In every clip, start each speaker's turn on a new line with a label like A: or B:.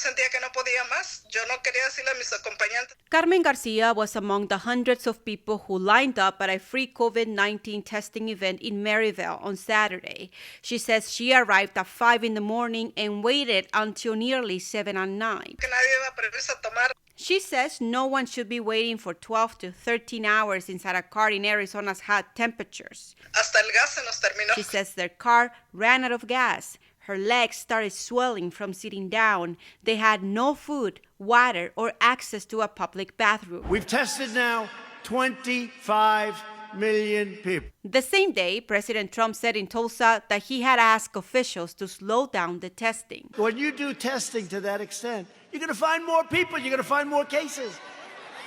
A: sentía que no podía más. Yo no quería decirle a mis acompañantes.
B: Carmen Garcia was among the hundreds of people who lined up at a free COVID-19 testing event in Maryville on Saturday. She says she arrived at 5 in the morning and waited until nearly 7 at night.
A: Que nadie iba a atreverse a tomar.
B: She says no one should be waiting for 12 to 13 hours inside a car in Arizona's hot temperatures.
A: Hasta el gas se nos terminó.
B: She says their car ran out of gas. Her legs started swelling from sitting down. They had no food, water, or access to a public bathroom.
C: We've tested now 25 million people.
B: The same day, President Trump said in Tulsa that he had asked officials to slow down the testing.
C: When you do testing to that extent, you're going to find more people, you're going to find more cases.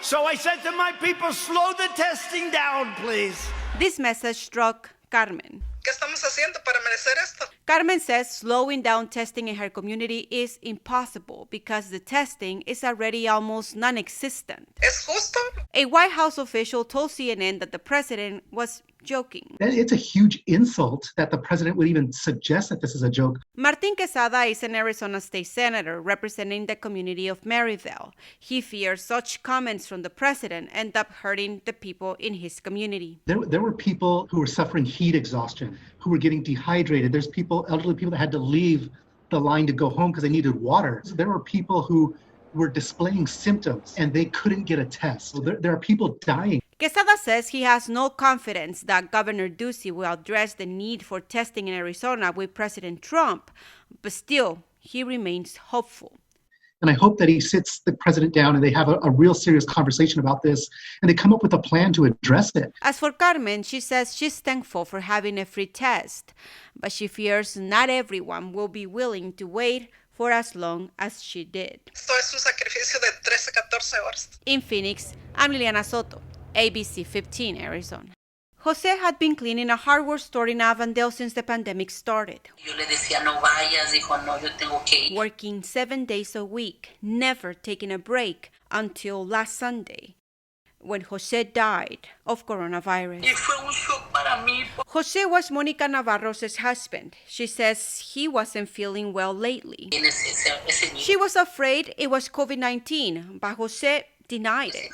C: So I said to my people, slow the testing down, please.
B: This message struck Carmen.
A: ¿Qué estamos haciendo para merecer esto?
B: Carmen says slowing down testing in her community is impossible because the testing is already almost non-existent.
A: ¿Es justo?
B: A White House official told CNN that the president was joking.
D: It's a huge insult that the president would even suggest that this is a joke.
B: Martin Quesada is an Arizona state senator representing the community of Maryville. He fears such comments from the president end up hurting the people in his community.
D: There were people who were suffering heat exhaustion, who were getting dehydrated. There's people, elderly people that had to leave the line to go home because they needed water. So there were people who were displaying symptoms and they couldn't get a test. So there are people dying.
B: Quesada says he has no confidence that Governor Ducey will address the need for testing in Arizona with President Trump, but still, he remains hopeful.
D: And I hope that he sits the president down and they have a real serious conversation about this and they come up with a plan to address it.
B: As for Carmen, she says she's thankful for having a free test, but she fears not everyone will be willing to wait for as long as she did.
A: Esto es un sacrificio de 13, 14 horas.
B: In Phoenix, I'm Liliana Soto, ABC 15, Arizona. Jose had been cleaning a hardware store in Avondale since the pandemic started.
E: Yo le decía, no vayas, dijo, no, yo tengo que ir.
B: Working 7 days a week, never taking a break until last Sunday, when Jose died of coronavirus.
E: Y fue un shock para mí.
B: Jose was Monica Navarro's husband. She says he wasn't feeling well lately. She was afraid it was COVID-19, but Jose denied it.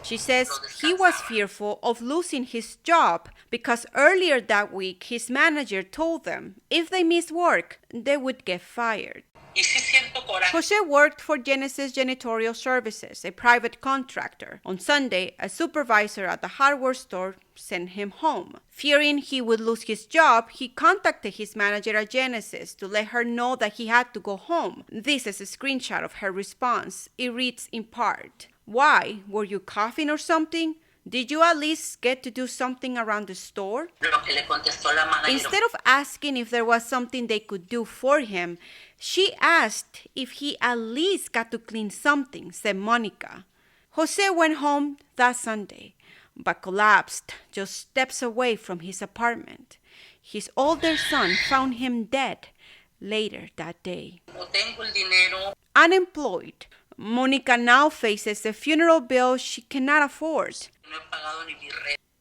B: She says he was fearful of losing his job because earlier that week his manager told them if they missed work, they would get fired. Jose worked for Genesis Janitorial Services, a private contractor. On Sunday, a supervisor at the hardware store sent him home. Fearing he would lose his job, he contacted his manager at Genesis to let her know that he had to go home. This is a screenshot of her response. It reads in part, "Why? Were you coughing or something? Did you at least get to do something around the store?" Instead of asking if there was something they could do for him, she asked if he at least got to clean something, said Monica. Jose went home that Sunday, but collapsed just steps away from his apartment. His older son found him dead later that day. Unemployed, Monica now faces a funeral bill she cannot afford.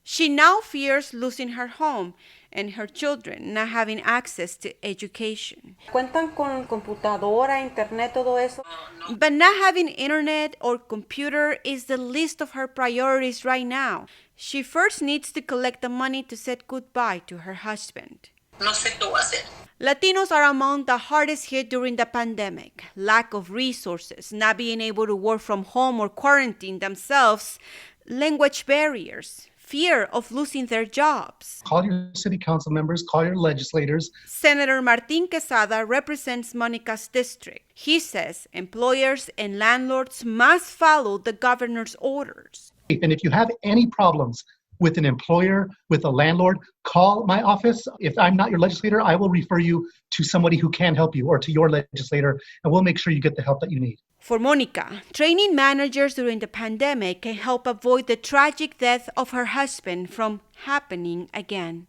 B: She now fears losing her home and her children not having access to education.
F: ¿Cuentan con computadora, internet, todo eso?
B: But not having internet or computer is the least of her priorities right now. She first needs to collect the money to say goodbye to her husband.
E: No sé qué voy a hacer.
B: Latinos are among the hardest hit during the pandemic. Lack of resources, not being able to work from home or quarantine themselves, language barriers, fear of losing their jobs.
D: Call your city council members, call your legislators.
B: Senator Martin Quesada represents Monica's district. He says employers and landlords must follow the governor's orders.
D: And if you have any problems with an employer, with a landlord, call my office. If I'm not your legislator, I will refer you to somebody who can help you or to your legislator, and we'll make sure you get the help that you need.
B: For Monica, training managers during the pandemic can help avoid the tragic death of her husband from happening again.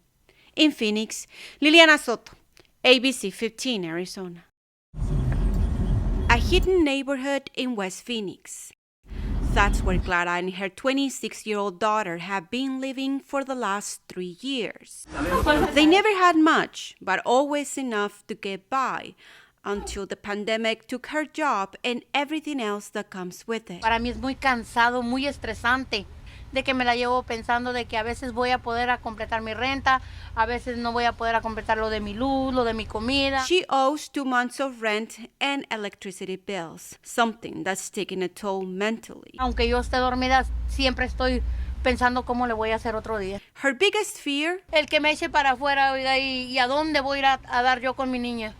B: In Phoenix, Liliana Soto, ABC 15, Arizona. A hidden neighborhood in West Phoenix. That's where Clara and her 26-year-old daughter have been living for the last 3 years. They never had much, but always enough to get by, until the pandemic took her job and everything else that comes with it.
G: Para mí es muy cansado, muy estresante, de que me la llevo pensando de que a veces voy a poder a completar mi renta, a veces no voy a poder a completar lo de mi luz, lo de mi comida.
B: She owes 2 months of rent and electricity bills, something that's taking a toll mentally.
G: Aunque yo esté dormida, siempre estoy pensando cómo le voy a hacer otro día.
B: Her biggest fear?
G: El que me eche para afuera, oiga, y a dónde voy a ir a dar yo con mi niña.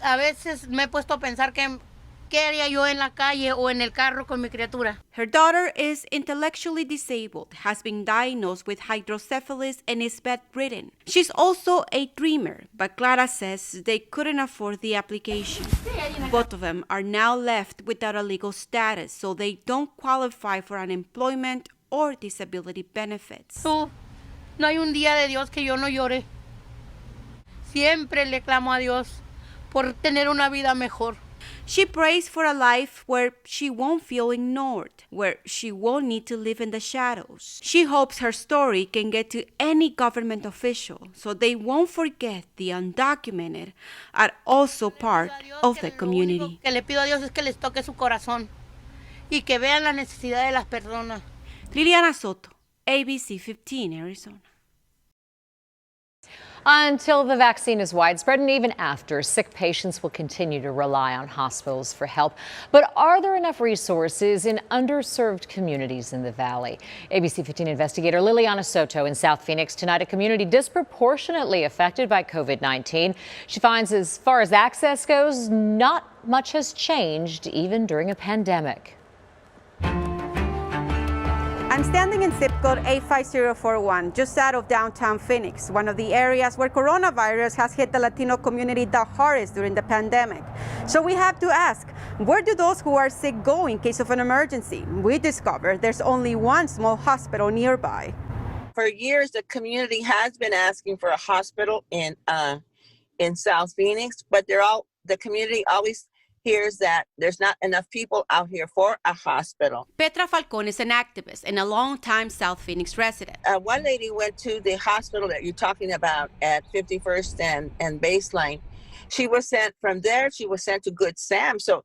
G: A veces me he puesto a pensar ¿qué haría yo en la calle o en el carro con mi criatura?
B: Her daughter is intellectually disabled, has been diagnosed with hydrocephalus, and is bedridden. She's also a dreamer, but Clara says they couldn't afford the application. Both of them are now left without a legal status, so they don't qualify for unemployment or disability benefits.
G: No hay un día de Dios que yo no llore. Siempre le clamo a Dios por tener una vida mejor.
B: She prays for a life where she won't feel ignored, where she won't need to live in the shadows. She hopes her story can get to any government official so they won't forget the undocumented are also part of the community.
G: Lo único que le pido a Dios es que les toque su corazón y que vean la necesidad de las personas.
B: Liliana Soto, ABC 15, Arizona.
H: Until the vaccine is widespread and even after, sick patients will continue to rely on hospitals for help. But are there enough resources in underserved communities in the valley? ABC 15 investigator Liliana Soto in South Phoenix tonight, a community disproportionately affected by COVID-19. She finds as far as access goes, not much has changed even during a pandemic.
F: I'm standing in zip code 85041, just out of downtown Phoenix, one of the areas where coronavirus has hit the Latino community the hardest during the pandemic. So we have to ask, where do those who are sick go in case of an emergency? We discovered there's only one small hospital nearby.
I: For years, the community has been asking for a hospital in South Phoenix, but the community always hears that there's not enough people out here for a hospital.
B: Petra Falcon is an activist and a long-time South Phoenix resident.
I: One lady went to the hospital that you're talking about at 51st and Baseline. She was sent from there, she was sent to Good Sam. So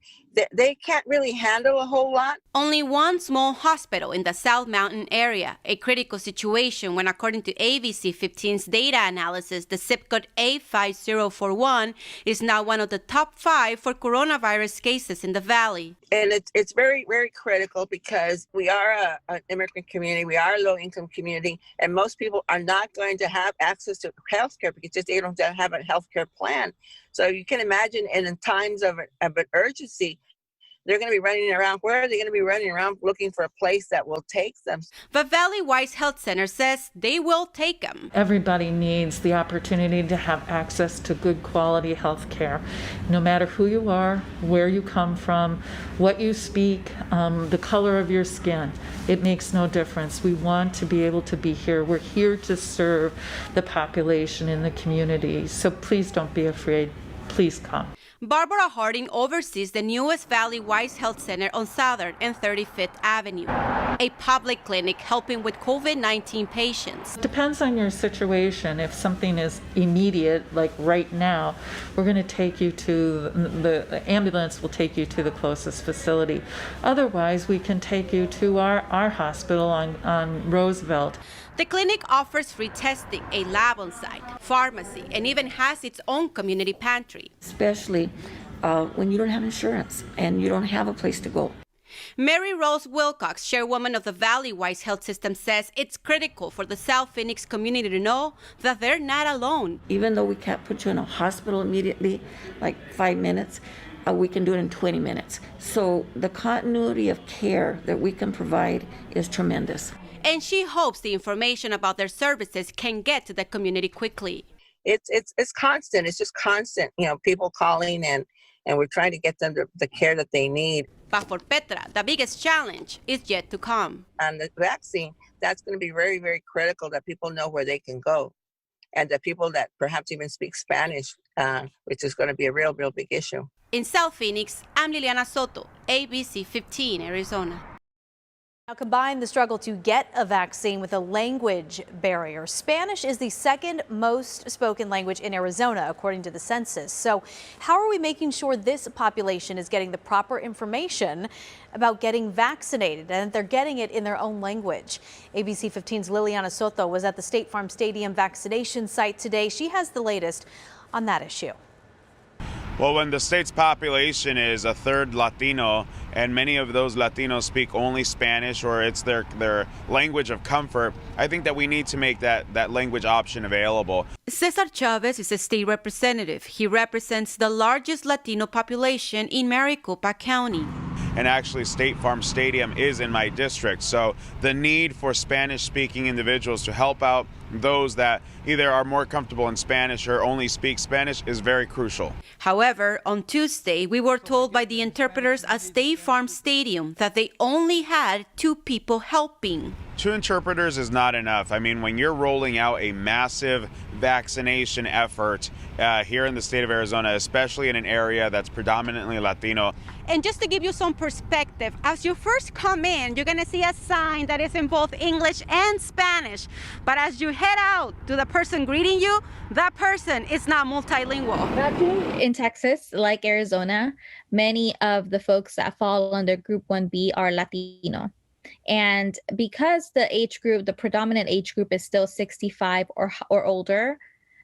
I: they can't really handle a whole lot.
B: Only one small hospital in the South Mountain area, a critical situation when, according to ABC 15's data analysis, the zip code 85041 is now one of the top 5 for coronavirus cases in the valley.
I: And it's very, very critical because we are an immigrant community, we are a low-income community, and most people are not going to have access to health care because they don't have a health care plan. So you can imagine, and in times of an urgency, they're going to be running around. Where are they going to be running around looking for a place that will take them?
B: The Valley Wise Health Center says they will take them.
J: Everybody needs the opportunity to have access to good quality health care, no matter who you are, where you come from, what you speak, the color of your skin. It makes no difference. We want to be able to be here. We're here to serve the population in the community. So please don't be afraid. Please come.
B: Barbara Harding oversees the newest Valley Wise Health Center on Southern and 35th Avenue, a public clinic helping with COVID-19 patients.
J: It depends on your situation. If something is immediate, like right now, we're going to take you to, the ambulance will take you to the closest facility. Otherwise, we can take you to our hospital on Roosevelt.
B: The clinic offers free testing, a lab on site, pharmacy, and even has its own community pantry.
K: Especially when you don't have insurance and you don't have a place to go.
B: Mary Rose Wilcox, chairwoman of the Valley Wise Health System, says it's critical for the South Phoenix community to know that they're not alone.
K: Even though we can't put you in a hospital immediately, like 5 minutes, we can do it in 20 minutes. So the continuity of care that we can provide is tremendous.
B: And she hopes the information about their services can get to the community quickly.
I: It's constant. It's just constant, people calling and we're trying to get them the care that they need.
B: But for Petra, the biggest challenge is yet to come.
I: And the vaccine, that's going to be very, very critical that people know where they can go. And that people that perhaps even speak Spanish, which is going to be a real, real big issue.
B: In South Phoenix, I'm Liliana Soto, ABC 15, Arizona.
L: Now combine the struggle to get a vaccine with a language barrier. Spanish is the second most spoken language in Arizona, according to the census. So how are we making sure this population is getting the proper information about getting vaccinated and they're getting it in their own language? ABC 15's Liliana Soto was at the State Farm Stadium vaccination site today. She has the latest on that issue.
M: Well, when the state's population is a third Latino, and many of those Latinos speak only Spanish or it's their language of comfort, I think that we need to make that language option available.
B: Cesar Chavez is a state representative. He represents the largest Latino population in Maricopa County.
M: And actually, State Farm Stadium is in my district. So the need for Spanish-speaking individuals to help out those that either are more comfortable in Spanish or only speak Spanish is very crucial.
B: However, on Tuesday, we were told by the interpreters at State Farm Stadium that they only had 2 people helping.
M: 2 interpreters is not enough. I mean, when you're rolling out a massive vaccination effort here in the state of Arizona, especially in an area that's predominantly Latino.
F: And just to give you some perspective, as you first come in, you're going to see a sign that is in both English and Spanish. But as you head out to the person greeting you, that person is not multilingual.
N: In Texas, like Arizona, many of the folks that fall under Group 1B are Latino. And because the predominant age group is still 65 or older,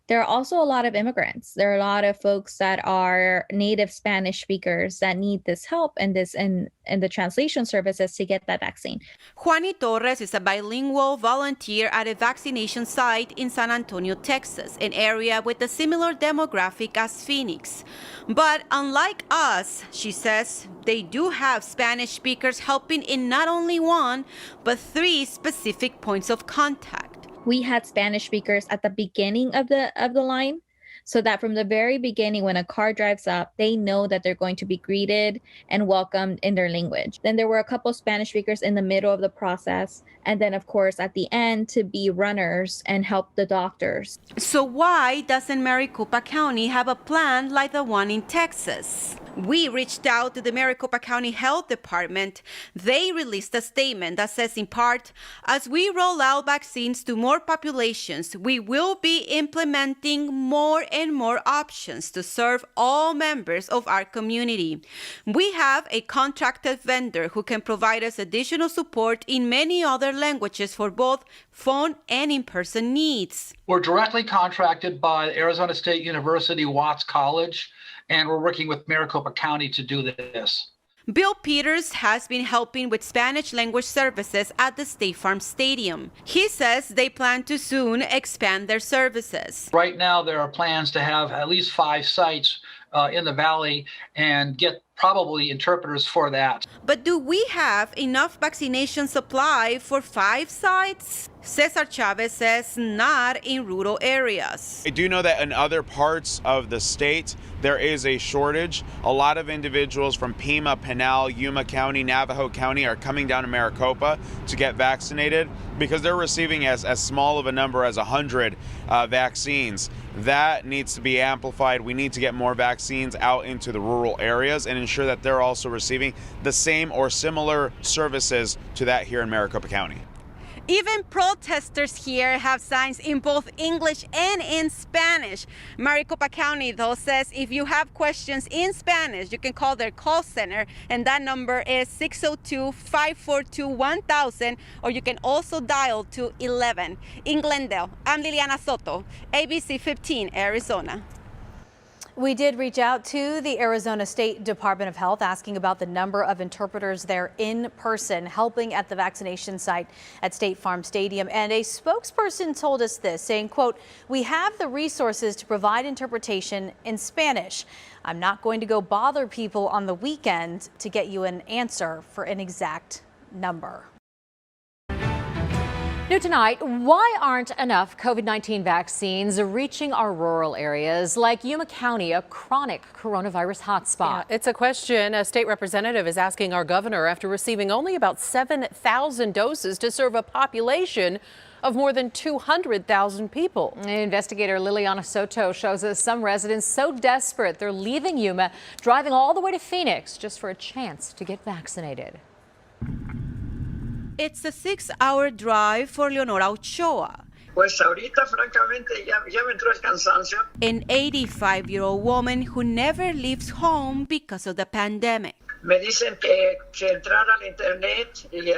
N: there are also a lot of immigrants. There are a lot of folks that are native Spanish speakers that need this help and the translation services to get that vaccine.
B: Juani Torres is a bilingual volunteer at a vaccination site in San Antonio, Texas, an area with a similar demographic as Phoenix. But unlike us, she says, they do have Spanish speakers helping in not only 1, but 3 specific points of contact.
N: We had Spanish speakers at the beginning of the line, so that from the very beginning, when a car drives up, they know that they're going to be greeted and welcomed in their language. Then there were a couple Spanish speakers in the middle of the process, and then of course at the end to be runners and help the doctors.
B: So why doesn't Maricopa County have a plan like the one in Texas? We reached out to the Maricopa County Health Department. They released a statement that says, in part, as we roll out vaccines to more populations, we will be implementing more and more options to serve all members of our community. We have a contracted vendor who can provide us additional support in many other languages for both phone and in-person needs.
O: We're directly contracted by Arizona State University Watts College, and we're working with Maricopa County to do this.
B: Bill Peters has been helping with Spanish language services at the State Farm Stadium. He says they plan to soon expand their services.
O: Right now, there are plans to have at least 5 sites in the valley and get probably interpreters for that.
B: But do we have enough vaccination supply for 5 sites? Cesar Chavez says not in rural areas.
M: I do know that in other parts of the state, there is a shortage. A lot of individuals from Pima, Pinal, Yuma County, Navajo County are coming down to Maricopa to get vaccinated because they're receiving as small of a number as 100 vaccines. That needs to be amplified. We need to get more vaccines out into the rural areas and ensure that they're also receiving the same or similar services to that here in Maricopa County.
F: Even protesters here have signs in both English and in Spanish. Maricopa County, though, says if you have questions in Spanish, you can call their call center, and that number is 602-542-1000, or you can also dial to 11. In Glendale, I'm Liliana Soto, ABC 15, Arizona.
L: We did reach out to the Arizona State Department of Health asking about the number of interpreters there in person helping at the vaccination site at State Farm Stadium. And a spokesperson told us this, saying, quote, "We have the resources to provide interpretation in Spanish. I'm not going to go bother people on the weekend to get you an answer for an exact number."
H: New tonight, why aren't enough COVID-19 vaccines reaching our rural areas like Yuma County, a chronic coronavirus hotspot?
P: Yeah, it's a question a state representative is asking our governor after receiving only about 7,000 doses to serve a population of more than 200,000 people.
H: Investigator Liliana Soto shows us some residents so desperate they're leaving Yuma, driving all the way to Phoenix just for a chance to get vaccinated.
B: It's a 6-hour drive for Leonora Ochoa,
Q: Pues ahorita, francamente, ya me entró el cansancio.
B: an 85-year-old woman who never leaves home because of the pandemic.
Q: Me dicen que entrara al internet y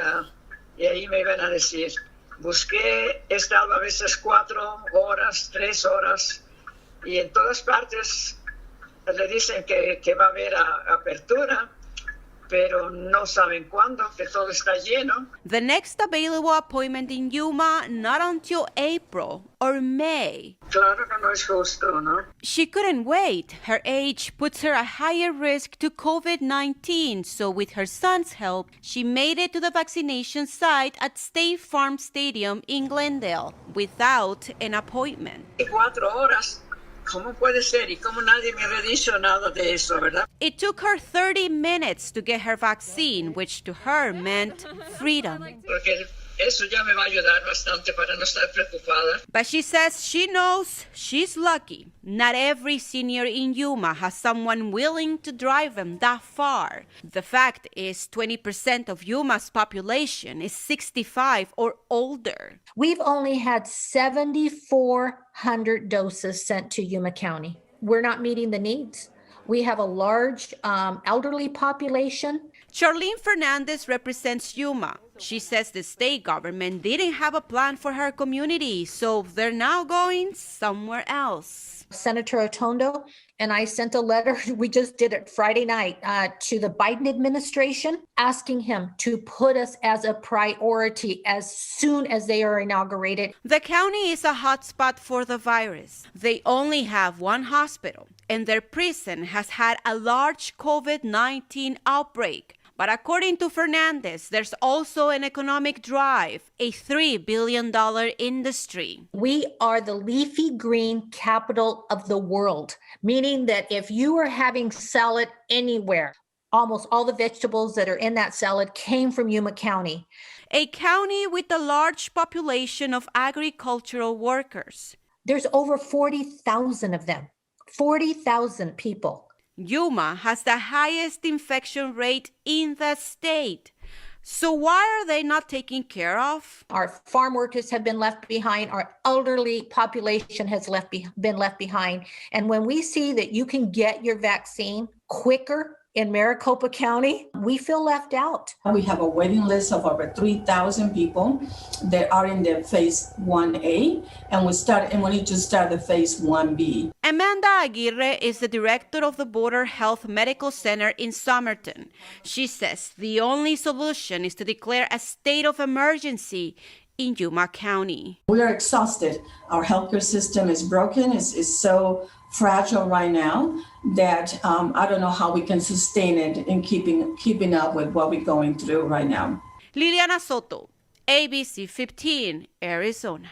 Q: ahí me iban a decir. Busqué, he estado a veces 4 horas, 3 horas, y en todas partes le dicen que va a haber apertura, pero no saben cuándo, que todo está lleno.
B: The next available appointment in Yuma, not until April or May.
Q: Claro que no es justo, ¿no?
B: She couldn't wait. Her age puts her at higher risk to COVID-19, so with her son's help, she made it to the vaccination site at State Farm Stadium in Glendale without an appointment.
Q: 4 horas. ¿Cómo puede ser? ¿Y cómo nadie me había dicho nada de eso, verdad?
B: It took her 30 minutes to get her vaccine, which to her meant freedom.
Q: Porque eso ya me va a ayudar bastante para no estar preocupada.
B: But she says she knows she's lucky. Not every senior in Yuma has someone willing to drive them that far. The fact is 20% of Yuma's population is 65 or older.
R: We've only had 7,400 doses sent to Yuma County. We're not meeting the needs. We have a large elderly population.
B: Charlene Fernandez represents Yuma. She says the state government didn't have a plan for her community, so they're now going somewhere else.
R: Senator Otondo and I sent a letter, we just did it Friday night, to the Biden administration, asking him to put us as a priority as soon as they are inaugurated.
B: The county is a hotspot for the virus. They only have one hospital, and their prison has had a large COVID-19 outbreak. But according to Fernandez, there's also an economic drive, a $3 billion industry.
R: We are the leafy green capital of the world, meaning that if you are having salad anywhere, almost all the vegetables that are in that salad came from Yuma County.
B: A county with a large population of agricultural workers.
R: There's over 40,000 of them, 40,000 people.
B: Yuma has the highest infection rate in the state. So why are they not taken care of?
R: Our farm workers have been left behind. Our elderly population has been left behind. And when we see that you can get your vaccine quicker in Maricopa County, we feel left out.
S: We have a waiting list of over 3,000 people that are in the phase 1A, and we need to start the phase 1B.
B: Amanda Aguirre is the director of the Border Health Medical Center in Somerton. She says the only solution is to declare a state of emergency in Yuma County.
S: We are exhausted. Our healthcare system is broken. It's so fragile right now that I don't know how we can sustain it in keeping up with what we're going through right now.
B: Liliana Soto, ABC 15, Arizona.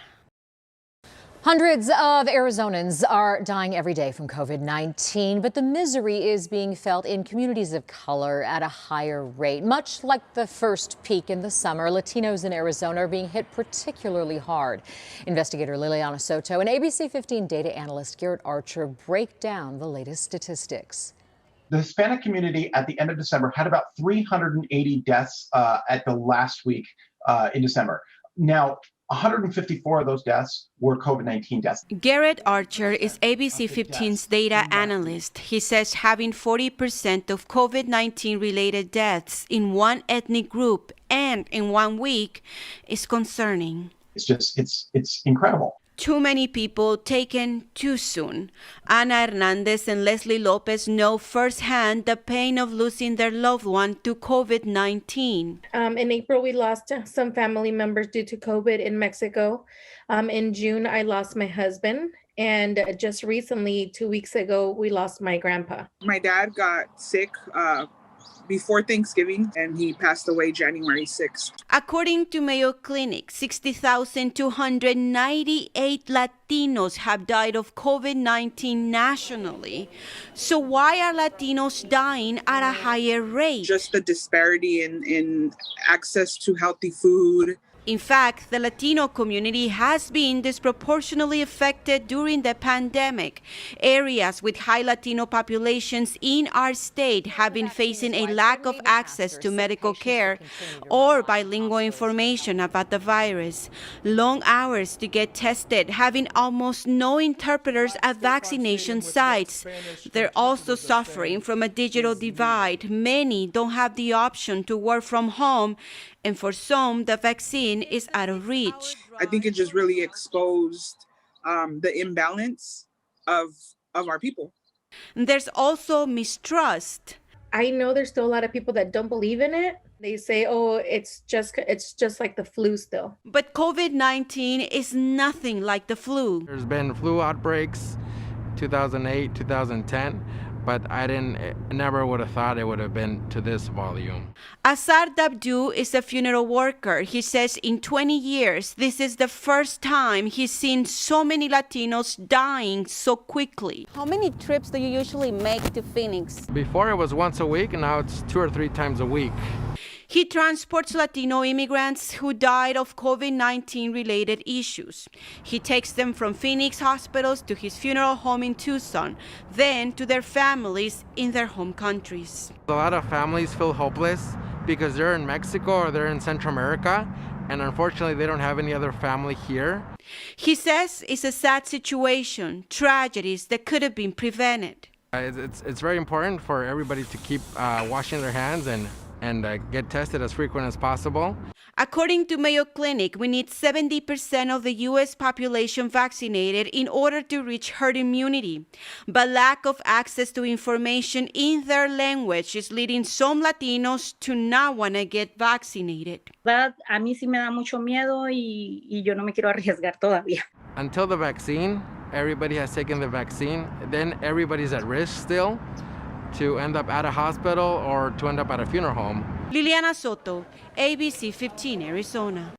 H: Hundreds of Arizonans are dying every day from COVID-19, but the misery is being felt in communities of color at a higher rate. Much like the first peak in the summer, Latinos in Arizona are being hit particularly hard. Investigator Liliana Soto and ABC 15 data analyst Garrett Archer break down the latest statistics.
T: The Hispanic community at the end of December had about 380 deaths at the last week in December. Now, 154 of those deaths were COVID-19 deaths.
B: Garrett Archer is ABC 15's data analyst. He says having 40% of COVID-19 related deaths in one ethnic group and in 1 week is concerning.
T: It's incredible.
B: Too many people taken too soon. Ana Hernandez and Leslie Lopez know firsthand the pain of losing their loved one to COVID-19.
U: In April, we lost some family members due to COVID in Mexico. In June, I lost my husband. And just recently, 2 weeks ago, we lost my grandpa.
V: My dad got sick before Thanksgiving, and he passed away January 6th.
B: According to Mayo Clinic, 60,298 Latinos have died of COVID-19 nationally. So why are Latinos dying at a higher rate?
V: Just the disparity in access to healthy food.
B: In fact, the Latino community has been disproportionately affected during the pandemic. Areas with high Latino populations in our state have been facing a lack of access to medical care or bilingual information about the virus, long hours to get tested, having almost no interpreters at vaccination sites. They're also suffering from a digital divide. Many don't have the option to work from home, and for some, the vaccine is out of reach.
V: I think it just really exposed the imbalance of our people.
B: There's also mistrust.
U: I know there's still a lot of people that don't believe in it. They say, oh, it's just like the flu still.
B: But COVID-19 is nothing like the flu.
A: There's been flu outbreaks 2008, 2010, but I never would have thought it would have been to this volume.
B: Azar Dabdu is a funeral worker. He says in 20 years, this is the first time he's seen so many Latinos dying so quickly. How many trips do you usually make to Phoenix?
A: Before it was once a week, and now it's 2 or 3 times a week.
B: He transports Latino immigrants who died of COVID-19 related issues. He takes them from Phoenix hospitals to his funeral home in Tucson, then to their families in their home countries.
A: A lot of families feel hopeless because they're in Mexico or they're in Central America, and unfortunately they don't have any other family here.
B: He says it's a sad situation, tragedies that could have been prevented.
A: It's very important for everybody to keep washing their hands and get tested as frequent as possible.
B: According to Mayo Clinic, we need 70% of the U.S. population vaccinated in order to reach herd immunity. But lack of access to information in their language is leading some Latinos to not want to get vaccinated.
C: A mí sí me da mucho miedo y yo no me quiero arriesgar todavía.
A: Until the vaccine, everybody has taken the vaccine, then everybody's at risk still to end up at a hospital or to end up at a funeral home.
B: Liliana Soto, ABC 15, Arizona.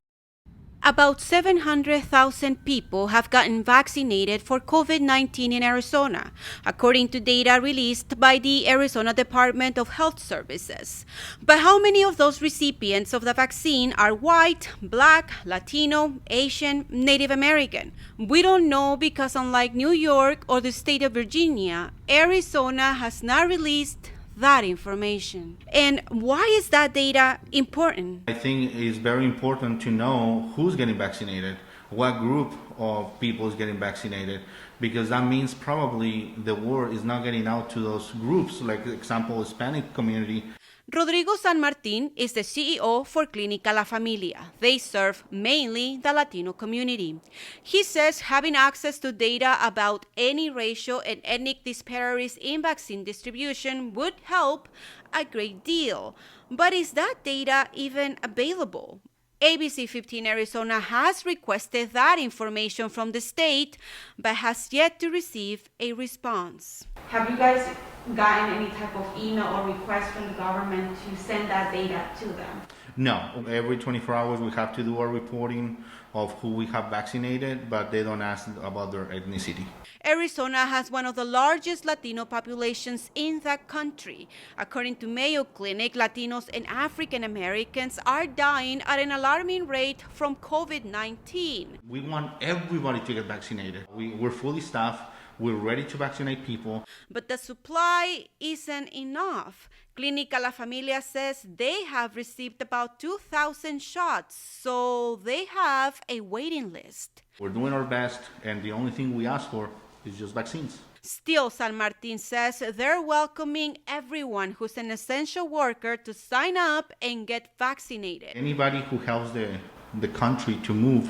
B: About 700,000 people have gotten vaccinated for COVID-19 in Arizona, according to data released by the Arizona Department of Health Services. But how many of those recipients of the vaccine are white, black, Latino, Asian, Native American? We don't know because unlike New York or the state of Virginia, Arizona has not released that information. And why is that data important?
W: I think it's very important to know who's getting vaccinated, what group of people is getting vaccinated, because that means probably the word is not getting out to those groups, like for example, Hispanic community.
B: Rodrigo San Martin is the CEO for Clínica La Familia. They serve mainly the Latino community. He says having access to data about any racial and ethnic disparities in vaccine distribution would help a great deal. But is that data even available? ABC 15 Arizona has requested that information from the state, but has yet to receive a response. Have you guys gotten any type of email or request from the government to send that data to them?
W: No, every 24 hours we have to do our reporting of who we have vaccinated, but they don't ask about their ethnicity.
B: Arizona has one of the largest Latino populations in the country. According to Mayo Clinic, Latinos and African Americans are dying at an alarming rate from COVID-19.
W: We want everybody to get vaccinated. We're fully staffed. We're ready to vaccinate people.
B: But the supply isn't enough. Clínica La Familia says they have received about 2,000 shots, so they have a waiting list.
W: We're doing our best, and the only thing we ask for is just vaccines.
B: Still, San Martin says they're welcoming everyone who's an essential worker to sign up and get vaccinated.
W: Anybody who helps the country to move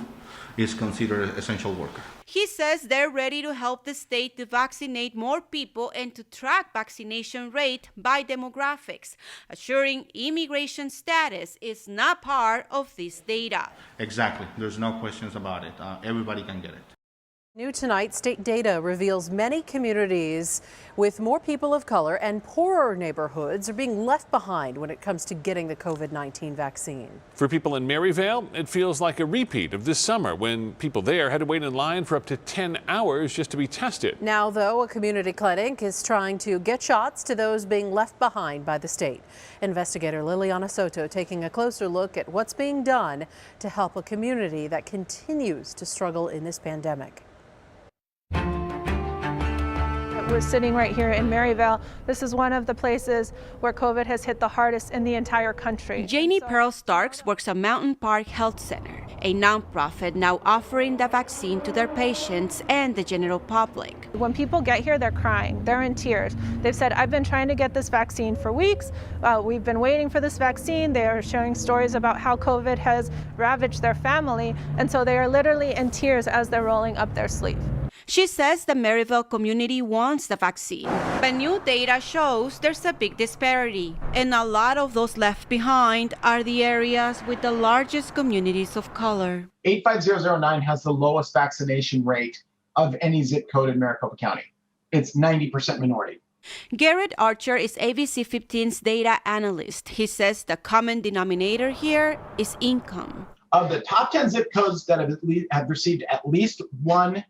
W: is considered an essential worker.
B: He says they're ready to help the state to vaccinate more people and to track vaccination rate by demographics, assuring immigration status is not part of this data.
W: Exactly. There's no questions about it. Everybody can get it.
P: New tonight, state data reveals many communities with more people of color and poorer neighborhoods are being left behind when it comes to getting the COVID-19 vaccine.
D: For people in Maryvale, it feels like a repeat of this summer when people there had to wait in line for up to 10 hours just to be tested.
P: Now, though, a community clinic is trying to get shots to those being left behind by the state. Investigator Liliana Soto taking a closer look at what's being done to help a community that continues to struggle in this pandemic.
E: We're sitting right here in Maryvale. This is one of the places where COVID has hit the hardest in the entire country.
B: Janie Pearl Starks works at Mountain Park Health Center, a nonprofit now offering the vaccine to their patients and the general public.
E: When people get here, they're crying, they're in tears. They've said, I've been trying to get this vaccine for weeks. We've been waiting for this vaccine. They are sharing stories about how COVID has ravaged their family. And so they are literally in tears as they're rolling up their sleeve.
B: She says the Maryvale community wants the vaccine, but new data shows there's a big disparity, and a lot of those left behind are the areas with the largest communities of color.
T: 85009 has the lowest vaccination rate of any zip code in Maricopa County. It's 90% minority.
B: Garrett Archer is ABC 15's data analyst. He says the common denominator here is income.
T: Of the top 10 zip codes that have received at least one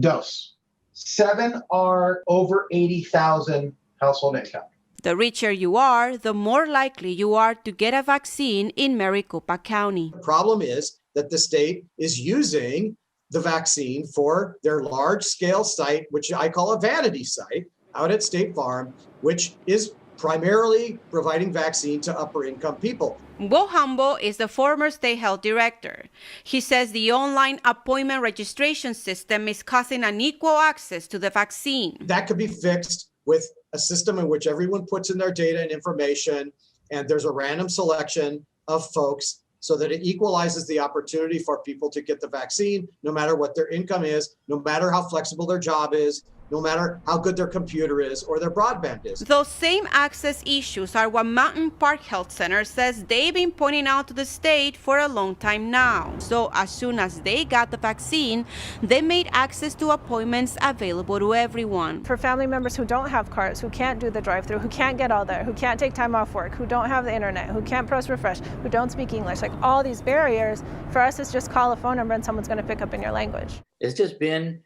T: dose, 7 are over 80,000 household income.
B: The richer you are, the more likely you are to get a vaccine in Maricopa County.
G: The problem is that the state is using the vaccine for their large-scale site, which I call a vanity site, out at State Farm, which is primarily providing vaccine to upper-income people.
B: Bo Hambo is the former state health director. He says the online appointment registration system is causing unequal access to the vaccine.
G: That could be fixed with a system in which everyone puts in their data and information, and there's a random selection of folks so that it equalizes the opportunity for people to get the vaccine, no matter what their income is, no matter how flexible their job is, no matter how good their computer is or their broadband is.
B: Those same access issues are what Mountain Park Health Center says they've been pointing out to the state for a long time now. So as soon as they got the vaccine, they made access to appointments available to everyone.
E: For family members who don't have cars, who can't do the drive-through, who can't get all there, who can't take time off work, who don't have the internet, who can't press refresh, who don't speak English, like all these barriers, for us it's just call a phone number and someone's going to pick up in your language.
X: It's just been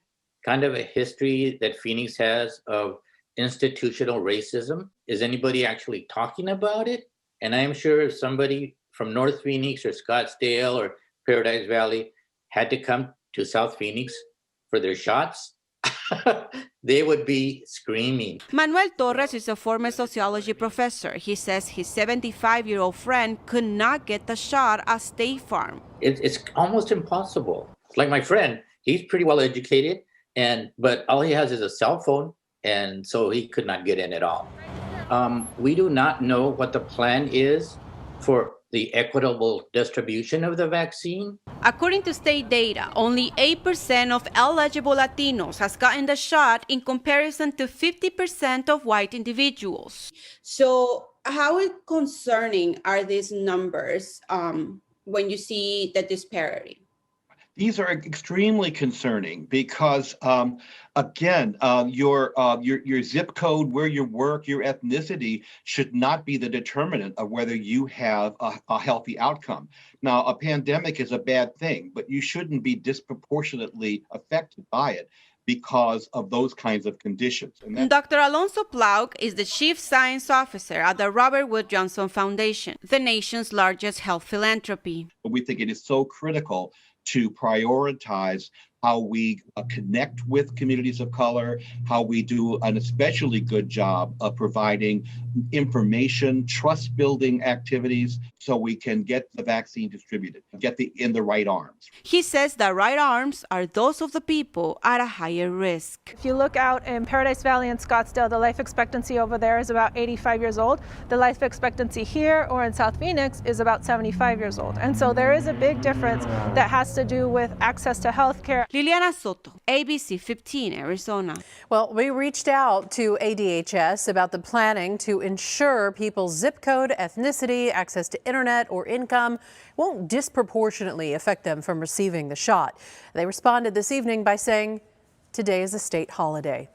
X: kind of a history that Phoenix has of institutional racism. Is anybody actually talking about it? And I'm sure if somebody from North Phoenix or Scottsdale or Paradise Valley had to come to South Phoenix for their shots, they would be screaming.
B: Manuel Torres is a former sociology professor. He says his 75-year-old friend could not get the shot at State Farm.
X: It's almost impossible. Like my friend, he's pretty well educated, but all he has is a cell phone, and so he could not get in at all. We do not know what the plan is for the equitable distribution of the vaccine.
B: According to state data, only 8% of eligible Latinos has gotten the shot in comparison to 50% of white individuals. So how concerning are these numbers when you see the disparity?
Y: These are extremely concerning because, again, your zip code, where you work, your ethnicity should not be the determinant of whether you have a healthy outcome. Now, a pandemic is a bad thing, but you shouldn't be disproportionately affected by it because of those kinds of conditions.
B: Dr. Alonso Plauk is the Chief Science Officer at the Robert Wood Johnson Foundation, the nation's largest health philanthropy.
Y: We think it is so critical to prioritize how we connect with communities of color, how we do an especially good job of providing information, trust-building activities, so we can get the vaccine distributed, get in the right arms.
B: He says the right arms are those of the people at a higher risk.
E: If you look out in Paradise Valley and Scottsdale, the life expectancy over there is about 85 years old. The life expectancy here or in South Phoenix is about 75 years old. And so there is a big difference that has to do with access to health care.
B: Liliana Soto, ABC 15, Arizona.
P: Well, we reached out to ADHS about the planning to ensure people's zip code, ethnicity, access to internet, or income won't disproportionately affect them from receiving the shot. They responded this evening by saying today is a state holiday.